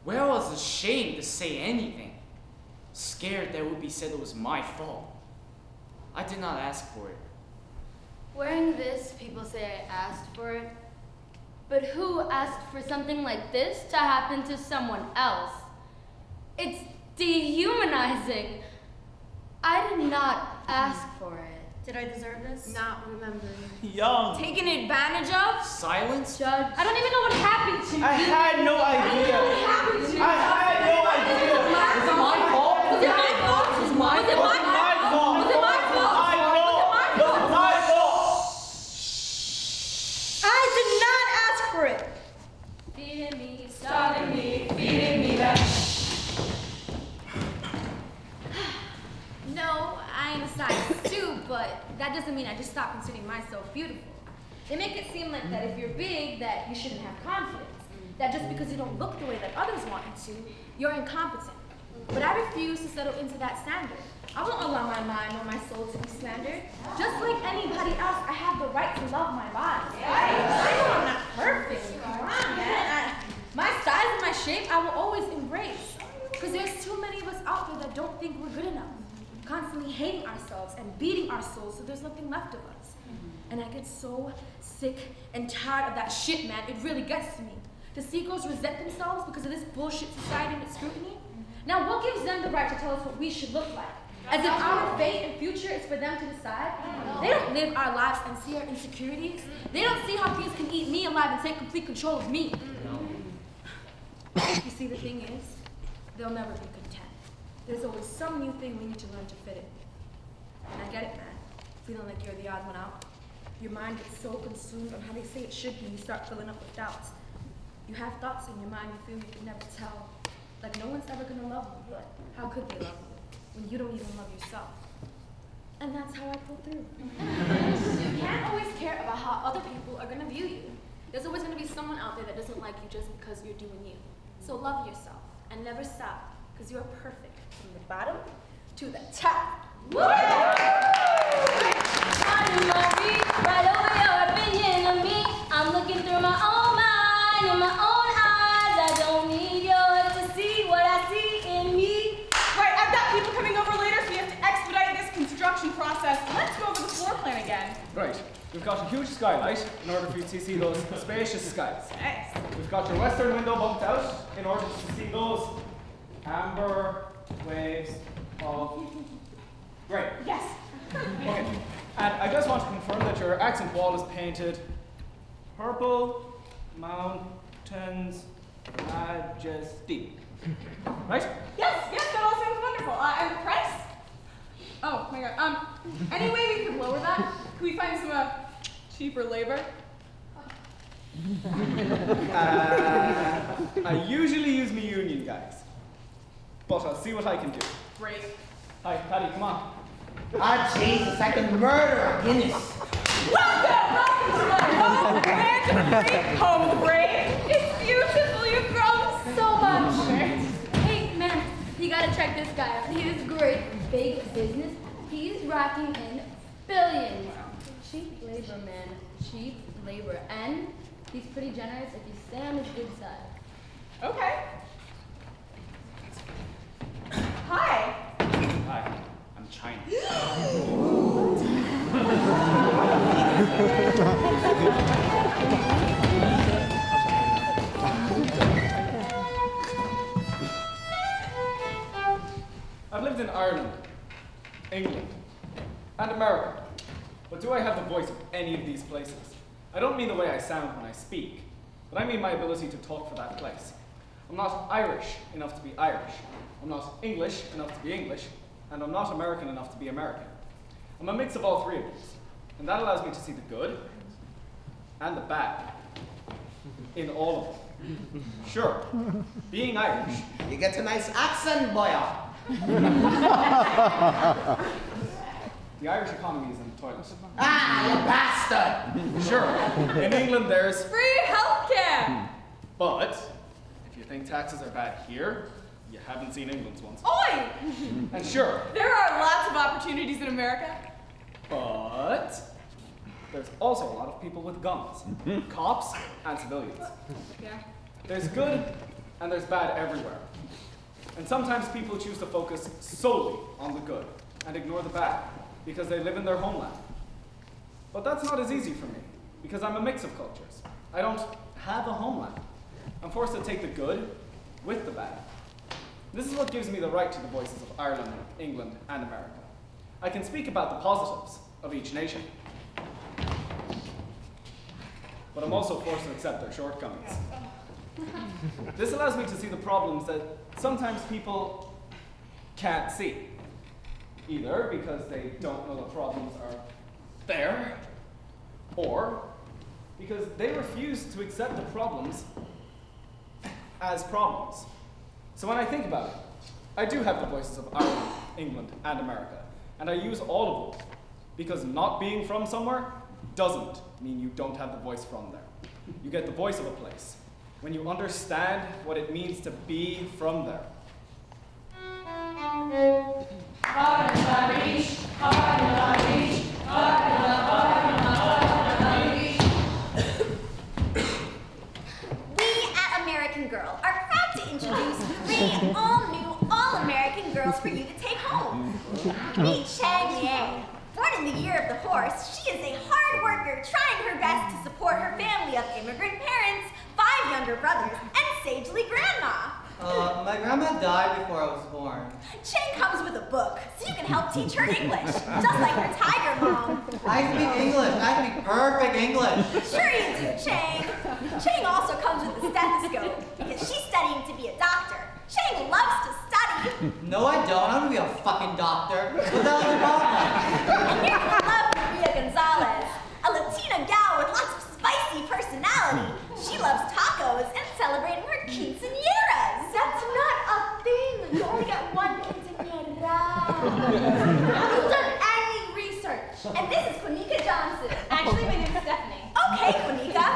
Well, I was ashamed to say anything, scared that it would be said it was my fault. I did not ask for it. Wearing this, people say I asked for it. But who asked for something like this to happen to someone else? It's dehumanizing. I did not ask for it. Did I deserve this? Not remembering. Young. Taken advantage of? Silence? Judge. I don't even know what happened to you. I had no idea. I don't know what happened to you. I had no idea. Was it my fault? Was it my fault? Was it my fault? Was it my fault? Was it my fault? I know. Was it my fault? I did not ask for it. Feeding me, starving me, feeding me back. No, I am a size 2, but that doesn't mean I just stop considering myself beautiful. They make it seem like that if you're big, that you shouldn't have confidence. That just because you don't look the way that others want you to, you're incompetent. But I refuse to settle into that standard. I won't allow my mind or my soul to be slandered. Just like anybody else, I have the right to love my body. I know I'm not perfect. Come on, man. My size and my shape, I will always embrace. Because there's too many of us out there that don't think we're good enough. Constantly hating ourselves and beating our souls so there's nothing left of us. And I get so sick and tired of that shit, man. It really gets to me. To see girls resent themselves because of this bullshit society and its scrutiny. Now, what gives them the right to tell us what we should look like? As if our fate and future is for them to decide? They don't live our lives and see our insecurities. They don't see how things can eat me alive and take complete control of me. You see, the thing is, they'll never be content. There's always some new thing we need to learn to fit in. And I get it, man. Feeling like you're the odd one out. Your mind gets so consumed on how they say it should be, you start filling up with doubts. You have thoughts in your mind you feel you can never tell. Like no one's ever gonna love you, but how could they love you when you don't even love yourself? And that's how I pull through. You can't always care about how other people are gonna view you. There's always gonna be someone out there that doesn't like you just because you're doing you. So love yourself and never stop, because you're perfect from the bottom to the top. Woo! Right over your opinion of me. I'm looking through my own mind and my own eyes. I don't need yours to see what I see in me. Right, I've got people coming over later, so we have to expedite this construction process. Let's go over the floor plan again. Right, we've got a huge skylight in order for you to see those spacious skies. Nice. We've got your western window bumped out in order to see those amber waves of grey. Yes. Okay, and I just want to confirm that your accent wall is painted purple mountains majesty. Right? Yes, that all sounds wonderful. And the price? Oh my god. Any way we could lower that? Could we find some cheaper labor? I usually use my union guys, but I'll see what I can do. Great. Hi, Paddy, come on. Ah, Jesus, I can murder a Guinness. Welcome to my home, land of the free, home of the brave. It's beautiful, you've grown so much. Hey, man, you gotta check this guy out. He is great. Big business. He's racking in billions. Cheap labor, man. Cheap labor. And he's pretty generous if you stay on his good side. Okay. Hi. Hi, I'm China. I've lived in Ireland, England, and America, but do I have the voice of any of these places? I don't mean the way I sound when I speak, but I mean my ability to talk for that place. I'm not Irish enough to be Irish. I'm not English enough to be English, and I'm not American enough to be American. I'm a mix of all three of these, and that allows me to see the good and the bad in all of them. Sure, being Irish. You get a nice accent, boy. The Irish economy is in the toilet. Ah, you bastard! Sure, in England there's Free healthcare. but if you think taxes are bad here, you haven't seen England's ones. Oi! And sure, There are lots of opportunities in America. but there's also a lot of people with guns, cops and civilians. Yeah. There's good and there's bad everywhere. And sometimes people choose to focus solely on the good and ignore the bad because they live in their homeland. But that's not as easy for me because I'm a mix of cultures. I don't have a homeland. I'm forced to take the good with the bad. This is what gives me the right to the voices of Ireland, England, and America. I can speak about the positives of each nation, but I'm also forced to accept their shortcomings. This allows me to see the problems that sometimes people can't see, either because they don't know the problems are there, or because they refuse to accept the problems as problems. So when I think about it, I do have the voices of Ireland, England, and America, and I use all of them, because not being from somewhere doesn't mean you don't have the voice from there. You get the voice of a place when you understand what it means to be from there. We at American Girl are proud to introduce 3 all-new, all-American girls for you to take home. Meet Chang Yang. Born in the year of the horse, she is a hard worker trying her best to support her family of immigrant parents, 5 younger brothers, and sagely grandma. My grandma died before I was born. Chang comes with a book, so you can help teach her English, just like her tiger mom. I speak English. I speak perfect English. Sure you do, Chang. Chang also comes with a stethoscope, because she's studying to be a doctor. Chang loves to study. No, I don't. I want to be a fucking doctor. What the hell is your problem? And you're gonna love Maria Gonzalez, a Latina gal with lots of spicy personality. She loves tacos and celebrating her quinceañeras. That's not a thing. You only get one quinceañera. Have you done any research? And this is Quanika Johnson. Actually, my name is Stephanie. Okay, Quanika.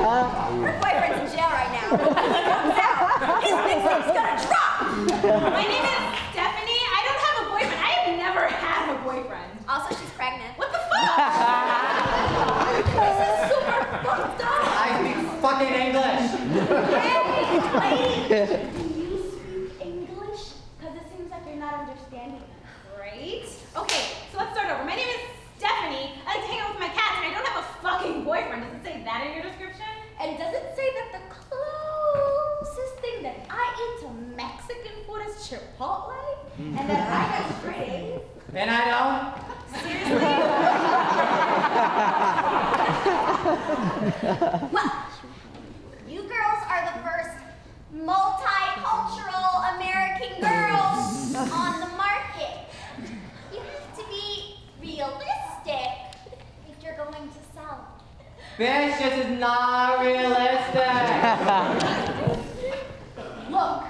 Her boyfriend's in jail right now. When he comes out, his mixtape's gonna drop. My name is Stephanie. I don't have a boyfriend. I have never had a boyfriend. Also, she's pregnant. What the fuck? This is super fucked up. I speak fucking English. Hey, do you speak English? Because it seems like you're not understanding me. Right? Okay, so let's start over. My name is Stephanie. I like to hang out with my cats, and I don't have a fucking boyfriend. Does it say that in your description? And does it say that the closest thing that I eat to Mexican food is Chipotle? And that I have straight A's? And I don't. Seriously? Well, you girls are the first multicultural American girls on the market. You have to be realistic if you're going to sell. Bitch, this is not realistic. Look,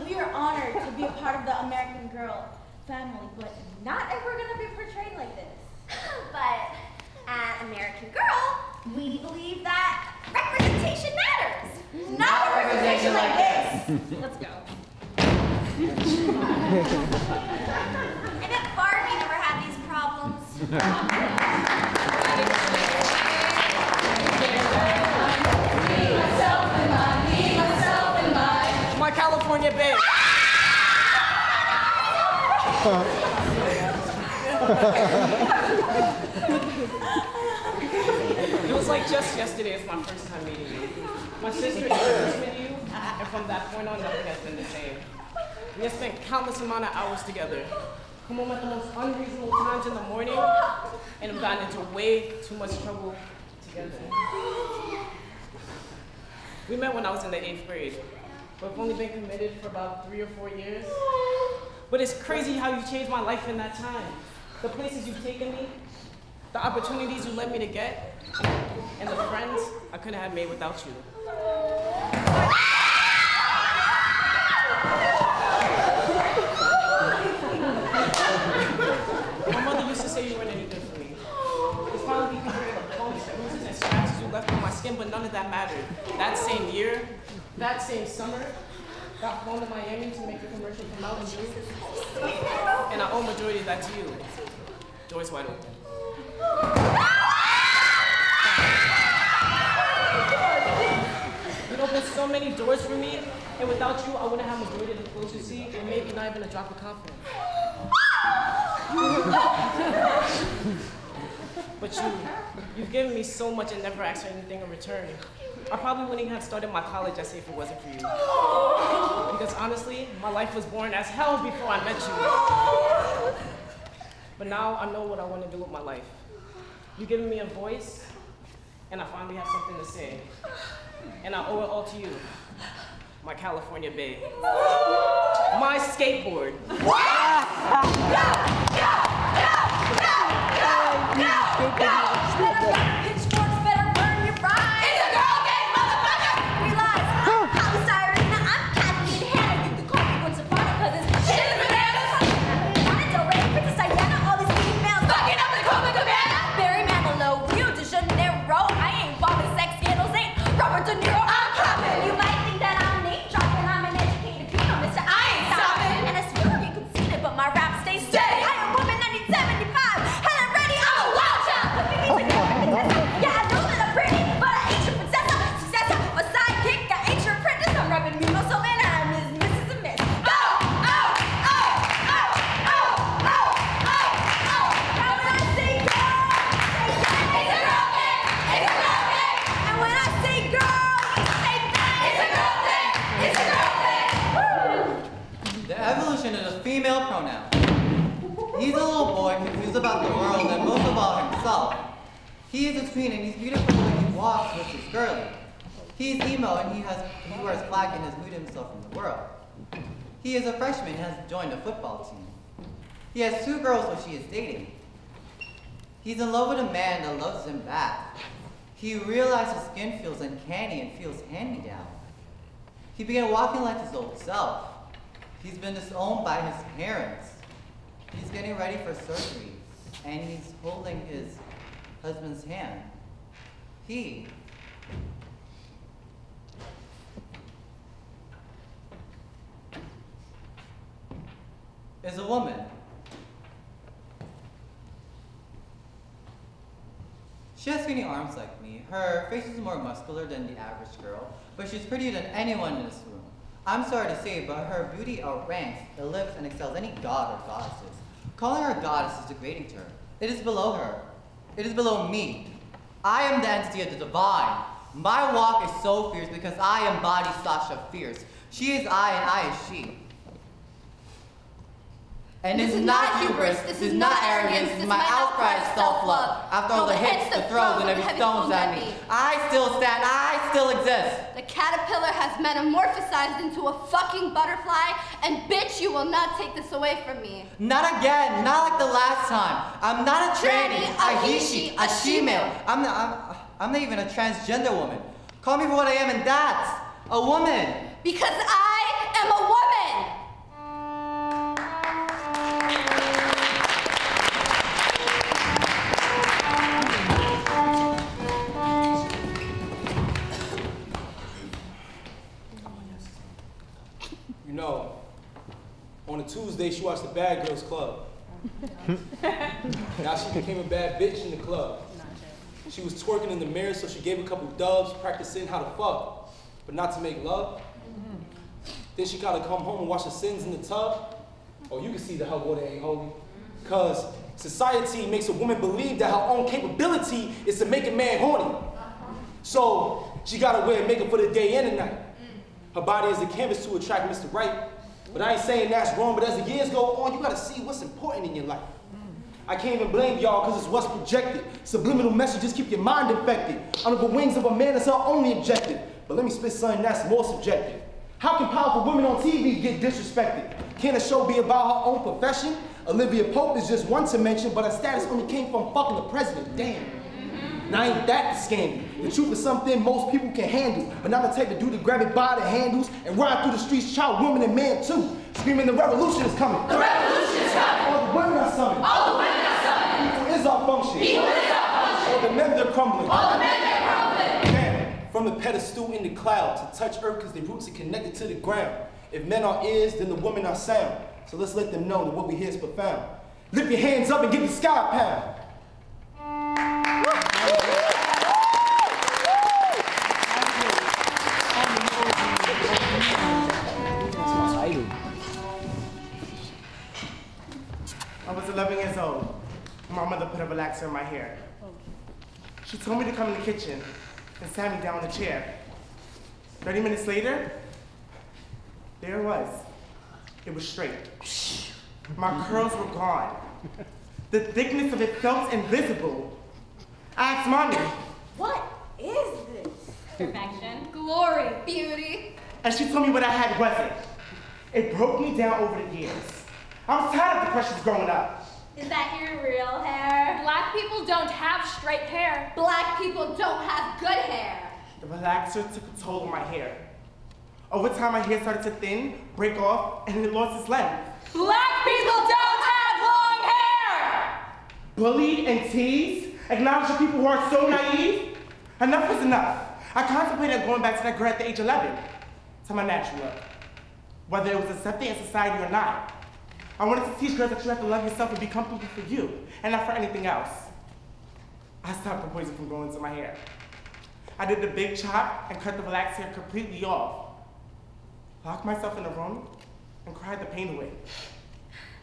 we are honored to be a part of the American Girl family, but not if we're gonna be portrayed like this. But at American Girl, we believe that representation matters. Not representation like this. Let's go. I bet Barbie never had these problems. My California babe. It was like just yesterday. It's my first time meeting you. My sister introduced me to you, and from that point on, nothing has been the same. We have spent countless amount of hours together. Come home at the most unreasonable times in the morning, and have gotten into way too much trouble together. We met when I was in the 8th grade, but I've only been committed for about 3 or 4 years. But it's crazy how you changed my life in that time. The places you've taken me, the opportunities you led me to get, and the friends I couldn't have made without you. My mother used to say you weren't any good for me. It's probably because of the bumps, bruises, and scratches you left on my skin, but none of that mattered. That same year, that same summer, got flown to Miami to make the commercial come out in June. And I owe majority of that to you. Doors wide open. so many doors for me, and without you, I wouldn't have majority of the clothes you see, and maybe not even a drop of confidence. But you've given me so much and never asked for anything in return. I probably wouldn't have started my college essay if it wasn't for you. Because honestly, my life was boring as hell before I met you. But now I know what I want to do with my life. You've given me a voice, and I finally have something to say. And I owe it all to you, my California babe. My skateboard. Pitchforks better burn your ride. It's a girl gang, motherfucker! Realize I'm polystyrene, I'm Kathleen Hannah. You can call me once upon a cousin. Shit is bananas! Lana Del Rey, Princess Diana, all these females fucking up in Copacabana. Barry Manilow, Rio de Janeiro. I ain't involved in sex scandals, ain't Robert De Niro. I'm poppin'. You might think that I'm name dropping. I'm an educated female, mister. I ain't stopping. And it's few of you conceited, but my rap stays steady. I am woman 1975. Hell, I'm ready. I'm a wild child. Yeah, I know that I'm pretty, but I ain't your princess. Successor, my sidekick, I ain't your apprentice. I'm rubbing me, no so man, I'm Mrs. a Miss. Go! Oh! Oh! Oh! Oh! Oh! Oh! Oh! Now when I say girl, it's a girl thing! It's a girl thing! And when I say girl, you say that! It's a girl thing! It's a girl thing! Woo! The evolution of the female pronoun. He's a little boy confused about the world and most about himself. He is a tween and he's beautiful when he walks, which is girly. He's emo and he wears black and has muted himself from the world. He is a freshman and has joined a football team. He has 2 girls which he is dating. He's in love with a man that loves him back. He realized his skin feels uncanny and feels hand-me-down. He began walking like his old self. He's been disowned by his parents. He's getting ready for surgery, and he's holding his husband's hand. He is a woman. She has skinny arms like me. Her face is more muscular than the average girl, but she's prettier than anyone in this room. I'm sorry to say, but her beauty outranks, eclipses, and excels any god or goddesses. Calling her a goddess is degrading to her. It is below her. It is below me. I am the entity of the divine. My walk is so fierce because I embody Sasha fierce. She is I and I is she. And this is not hubris, this is not arrogance, this is my outcry of self-love. After all the hits, the throws, and every stones at me, I still stand, I still exist. The caterpillar has metamorphosized into a fucking butterfly, and bitch, you will not take this away from me. Not again, not like the last time. I'm not a tranny, a he, she, a she-male. I'm not even a transgender woman. Call me for what I am, and that's a woman. Because I am a woman. You know, on a Tuesday, she watched the Bad Girls Club. Now she became a bad bitch in the club. She was twerking in the mirror, so she gave a couple dubs, practicing how to fuck, but not to make love. Then she gotta come home and wash her sins in the tub. Oh, you can see the hell water ain't holy. Cause society makes a woman believe that her own capability is to make a man horny. So she gotta wear makeup for the day and the night. Her body is a canvas to attract Mr. Right. But I ain't saying that's wrong, but as the years go on, you gotta see what's important in your life. I can't even blame y'all because it's what's projected. Subliminal messages keep your mind infected. Under the wings of a man, that's our only objective. But let me spit something that's more subjective. How can powerful women on TV get disrespected? Can a show be about her own profession? Olivia Pope is just one to mention, but her status only came from fucking the president. Damn. Now ain't that the scandal? The truth is something most people can handle, but not the type of dude to grab it by the handles and ride through the streets, child, woman, and man too, screaming the revolution is coming. The revolution is coming. All the women are summoned. All the women are summoned. People is our function. People is our function. All the men they're crumbling. All the men they're crumbling. Damn, from the pedestal in the cloud to touch earth because their roots are connected to the ground. If men are ears, then the women are sound. So let's let them know that what we hear is profound. Lift your hands up and give the sky a pound. relaxer in my hair. She told me to come in the kitchen and sat me down in a chair. 30 minutes later, there it was. It was straight. My curls were gone. The thickness of it felt invisible. I asked Mommy, What is this? Perfection. Glory. Beauty. and she told me what I had wasn't. It broke me down over the years. I was tired of the questions growing up. Is that your real hair? Black people don't have straight hair. Black people don't have good hair. The relaxer took a toll on my hair. Over time, my hair started to thin, break off, and it lost its length. Black people don't have long hair! Bullied and teased, acknowledging people who are so naive. Enough was enough. I contemplated going back to that girl at the age of 11, to my natural look, whether it was accepted in society or not. I wanted to teach girls that you have to love yourself and be comfortable for you, and not for anything else. I stopped the poison from growing into my hair. I did the big chop and cut the relaxed hair completely off. Locked myself in a room and cried the pain away.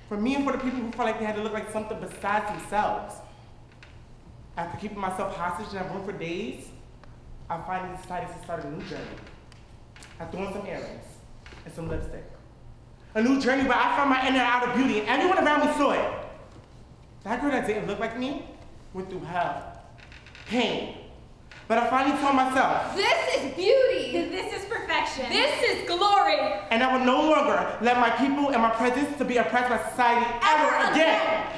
For me and for the people who felt like they had to look like something besides themselves. After keeping myself hostage in that room for days, I finally decided to start a new journey. I threw on some earrings and some lipstick. A new journey where I found my inner and outer beauty and everyone around me saw it. That girl that didn't look like me went through hell, pain. But I finally told myself, this is beauty. This is perfection. This is glory. And I will no longer let my people and my presence to be oppressed by society ever again.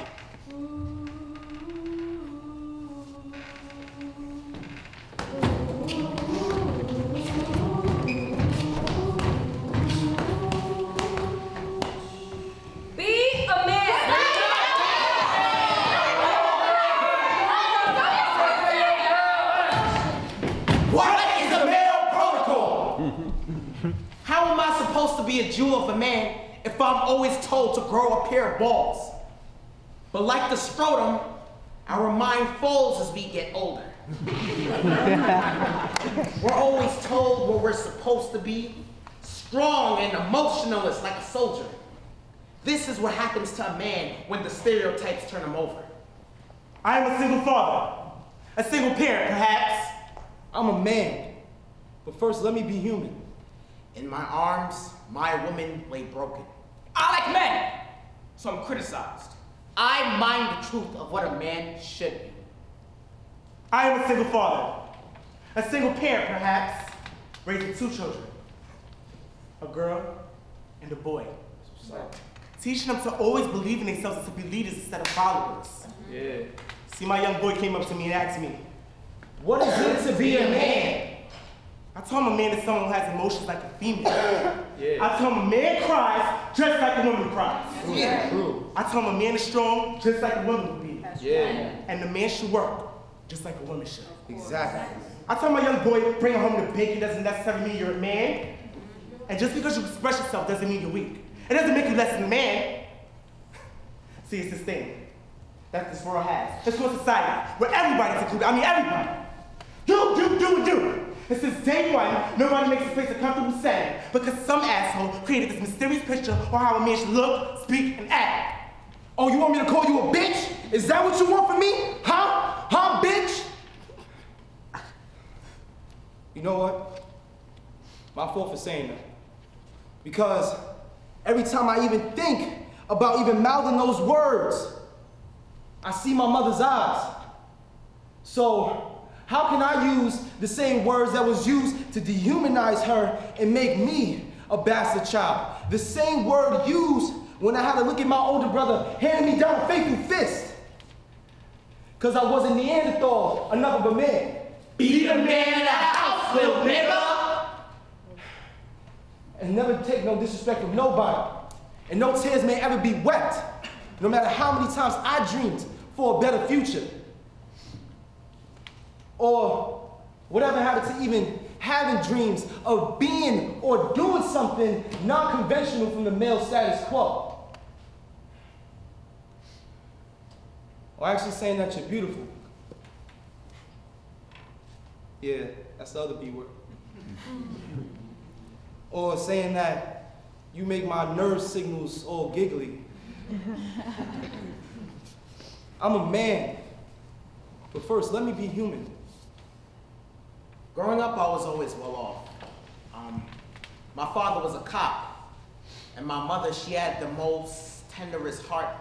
How am I supposed to be a Jew of a man if I'm always told to grow a pair of balls? But like the scrotum, our mind falls as we get older. We're always told what we're supposed to be, strong and emotionalist like a soldier. This is what happens to a man when the stereotypes turn him over. I am a single father, a single parent, perhaps. I'm a man, but first let me be human. In my arms, my woman lay broken. I like men, so I'm criticized. I mind the truth of what a man should be. I am a single father, a single parent, perhaps, raising 2 children, a girl and a boy. Teaching them to always believe in themselves and to be leaders instead of followers. Yeah. See, my young boy came up to me and asked me, what is it to be a man? I told him a man is someone who has emotions like a female. Yeah. I told him a man cries just like a woman cries. Yeah. True. I told him a man is strong just like a woman would be. Yeah. And the man should work just like a woman should. Exactly. I told my young boy, bringing home the bacon doesn't necessarily mean you're a man. And just because you express yourself doesn't mean you're weak. It doesn't make you less than a man. See, it's this thing that this world has. This whole society where everybody's included. I mean, everybody. Do. And since day one, nobody makes this place a comfortable setting because some asshole created this mysterious picture of how a man should look, speak, and act. Oh, you want me to call you a bitch? Is that what you want from me? Huh, bitch? You know what? My fault for saying that. Because every time I even think about even mouthing those words, I see my mother's eyes. So, how can I use the same words that was used to dehumanize her and make me a bastard child? The same word used when I had to look at my older brother handing me down a faithful fist. Because I wasn't Neanderthal, enough of a man. Be the man in the house, little nigga. And never take no disrespect from nobody. And no tears may ever be wept, no matter how many times I dreamed for a better future. Or whatever happened to even having dreams of being or doing something non-conventional from the male status quo. Or actually saying that you're beautiful. Yeah, that's the other B word. Or saying that you make my nerve signals all giggly. I'm a man, But first, let me be human. Growing up, I was always well off. My father was a cop, and my mother, she had the most tenderest heart.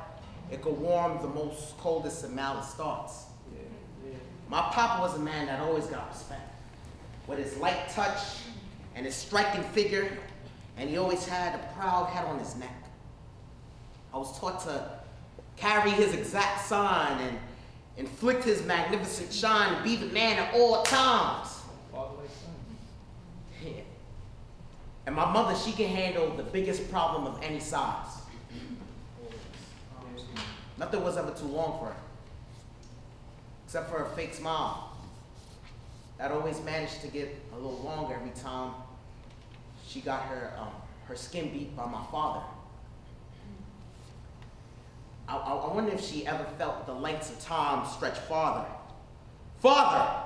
It could warm the most coldest and malice thoughts. My papa was a man that always got respect, with his light touch and his striking figure, and he always had a proud head on his neck. I was taught to carry his exact sign and inflict his magnificent shine and be the man at all times. Yeah. And my mother, she can handle the biggest problem of any size. Nothing was ever too long for her, except for a fake smile. That always managed to get a little longer every time she got her skin beat by my father. I wonder if she ever felt the lengths of time stretch farther. Farther!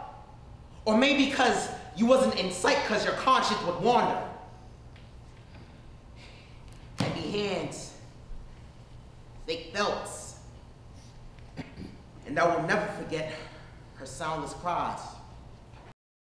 Or maybe because you wasn't in sight because your conscience would wander. Heavy hands, thick belts, and I will never forget her soundless cries.